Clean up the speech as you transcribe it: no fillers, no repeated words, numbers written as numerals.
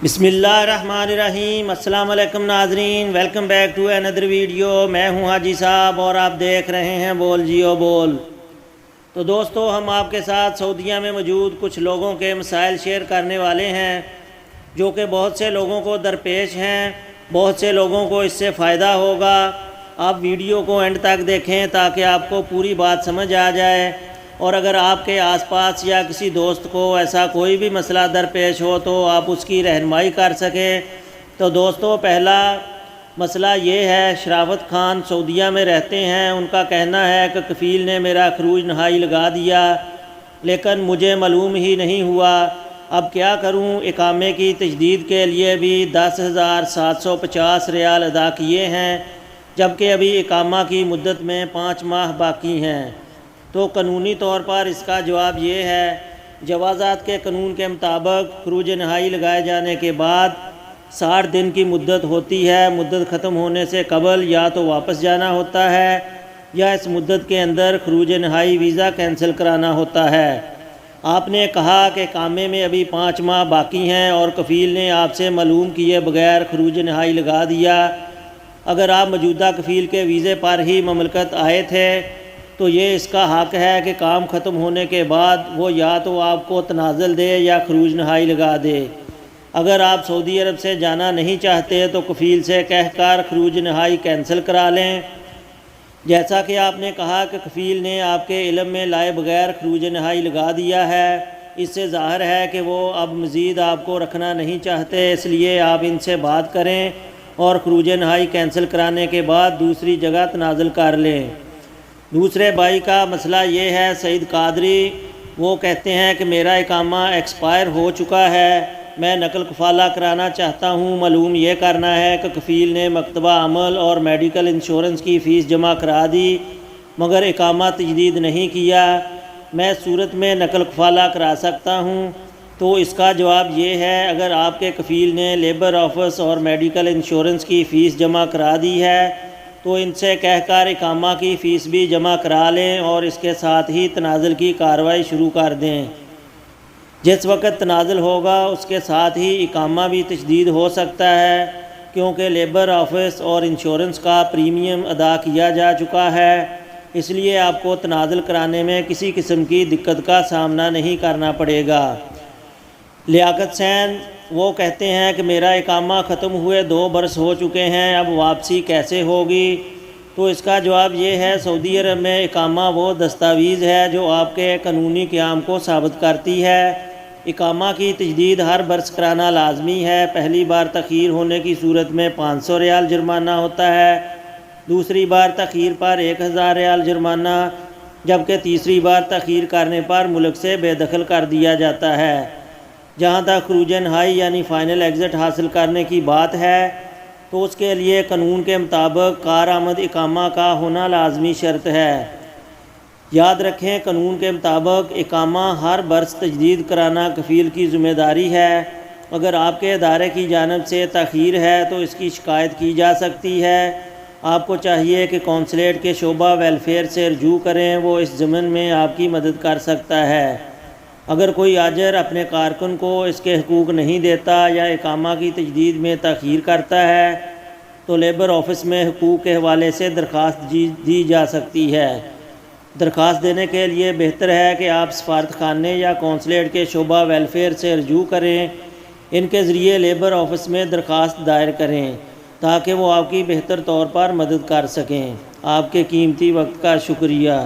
بسم اللہ الرحمن الرحیم۔ السلام علیکم ناظرین، welcome back to another video. میں ہوں حاجی صاحب اور آپ دیکھ رہے ہیں بول جیو بول۔ تو دوستو، ہم آپ کے ساتھ سعودیہ میں موجود کچھ لوگوں کے مسائل شیئر کرنے والے ہیں جو کہ بہت سے لوگوں کو درپیش ہیں، بہت سے لوگوں کو اس سے فائدہ ہوگا۔ آپ ویڈیو کو اینڈ تک دیکھیں تاکہ آپ کو پوری بات سمجھ آ جائے، اور اگر آپ کے آس پاس یا کسی دوست کو ایسا کوئی بھی مسئلہ درپیش ہو تو آپ اس کی رہنمائی کر سکیں۔ تو دوستو، پہلا مسئلہ یہ ہے، شرافت خان سعودیہ میں رہتے ہیں۔ ان کا کہنا ہے کہ کفیل نے میرا خروج نہائی لگا دیا لیکن مجھے معلوم ہی نہیں ہوا، اب کیا کروں؟ اقامے کی تجدید کے لیے بھی 10,750 ریال ادا کیے ہیں، جبکہ ابھی اقامہ کی مدت میں 5 ماہ باقی ہیں۔ تو قانونی طور پر اس کا جواب یہ ہے، جوازات کے قانون کے مطابق خروج نہائی لگائے جانے کے بعد 60 دن کی مدت ہوتی ہے۔ مدت ختم ہونے سے قبل یا تو واپس جانا ہوتا ہے یا اس مدت کے اندر خروج نہائی ویزا کینسل کرانا ہوتا ہے۔ آپ نے کہا کہ اقامے میں ابھی 5 ماہ باقی ہیں اور کفیل نے آپ سے معلوم کیے بغیر خروج نہائی لگا دیا۔ اگر آپ موجودہ کفیل کے ویزے پر ہی مملکت آئے تھے تو یہ اس کا حق ہے کہ کام ختم ہونے کے بعد وہ یا تو آپ کو تنازل دے یا خروج نہائی لگا دے۔ اگر آپ سعودی عرب سے جانا نہیں چاہتے تو کفیل سے کہہ کر خروج نہائی کینسل کرا لیں۔ جیسا کہ آپ نے کہا کہ کفیل نے آپ کے علم میں لائے بغیر خروج نہائی لگا دیا ہے، اس سے ظاہر ہے کہ وہ اب مزید آپ کو رکھنا نہیں چاہتے، اس لیے آپ ان سے بات کریں اور خروج نہائی کینسل کرانے کے بعد دوسری جگہ تنازل کر لیں۔ دوسرے بھائی کا مسئلہ یہ ہے، سعید قادری، وہ کہتے ہیں کہ میرا اقامہ ایکسپائر ہو چکا ہے، میں نقل کفالہ کرانا چاہتا ہوں۔ معلوم یہ کرنا ہے کہ کفیل نے مکتبہ عمل اور میڈیکل انشورنس کی فیس جمع کرا دی مگر اقامہ تجدید نہیں کیا، میں صورت میں نقل کفالہ کرا سکتا ہوں؟ تو اس کا جواب یہ ہے، اگر آپ کے کفیل نے لیبر آفس اور میڈیکل انشورنس کی فیس جمع کرا دی ہے تو ان سے کہہ کر اقامہ کی فیس بھی جمع کرا لیں اور اس کے ساتھ ہی تنازل کی کارروائی شروع کر دیں۔ جس وقت تنازل ہوگا اس کے ساتھ ہی اقامہ بھی تجدید ہو سکتا ہے، کیونکہ لیبر آفس اور انشورنس کا پریمیم ادا کیا جا چکا ہے، اس لیے آپ کو تنازل کرانے میں کسی قسم کی دقت کا سامنا نہیں کرنا پڑے گا۔ لیاقت حسین، وہ کہتے ہیں کہ میرا اقامہ ختم ہوئے 2 برس ہو چکے ہیں، اب واپسی کیسے ہوگی؟ تو اس کا جواب یہ ہے، سعودی عرب میں اقامہ وہ دستاویز ہے جو آپ کے قانونی قیام کو ثابت کرتی ہے۔ اقامہ کی تجدید ہر برس کرانا لازمی ہے۔ پہلی بار تاخیر ہونے کی صورت میں 500 ریال جرمانہ ہوتا ہے، دوسری بار تاخیر پر 1000 ریال جرمانہ، جبکہ تیسری بار تاخیر کرنے پر ملک سے بے دخل کر دیا جاتا ہے۔ جہاں تک خروج نہائی یعنی فائنل ایگزٹ حاصل کرنے کی بات ہے تو اس کے لیے قانون کے مطابق کارآمد اقامہ کا ہونا لازمی شرط ہے۔ یاد رکھیں، قانون کے مطابق اقامہ ہر برس تجدید کرانا کفیل کی ذمہ داری ہے۔ اگر آپ کے ادارے کی جانب سے تاخیر ہے تو اس کی شکایت کی جا سکتی ہے۔ آپ کو چاہیے کہ کونسلیٹ کے شعبہ ویلفیئر سے رجوع کریں، وہ اس ضمن میں آپ کی مدد کر سکتا ہے۔ اگر کوئی آجر اپنے کارکن کو اس کے حقوق نہیں دیتا یا اقامہ کی تجدید میں تاخیر کرتا ہے تو لیبر آفس میں حقوق کے حوالے سے درخواست دی جا سکتی ہے۔ درخواست دینے کے لیے بہتر ہے کہ آپ سفارت خانے یا کونسلیٹ کے شعبہ ویلفیئر سے رجوع کریں، ان کے ذریعے لیبر آفس میں درخواست دائر کریں تاکہ وہ آپ کی بہتر طور پر مدد کر سکیں۔ آپ کے قیمتی وقت کا شکریہ۔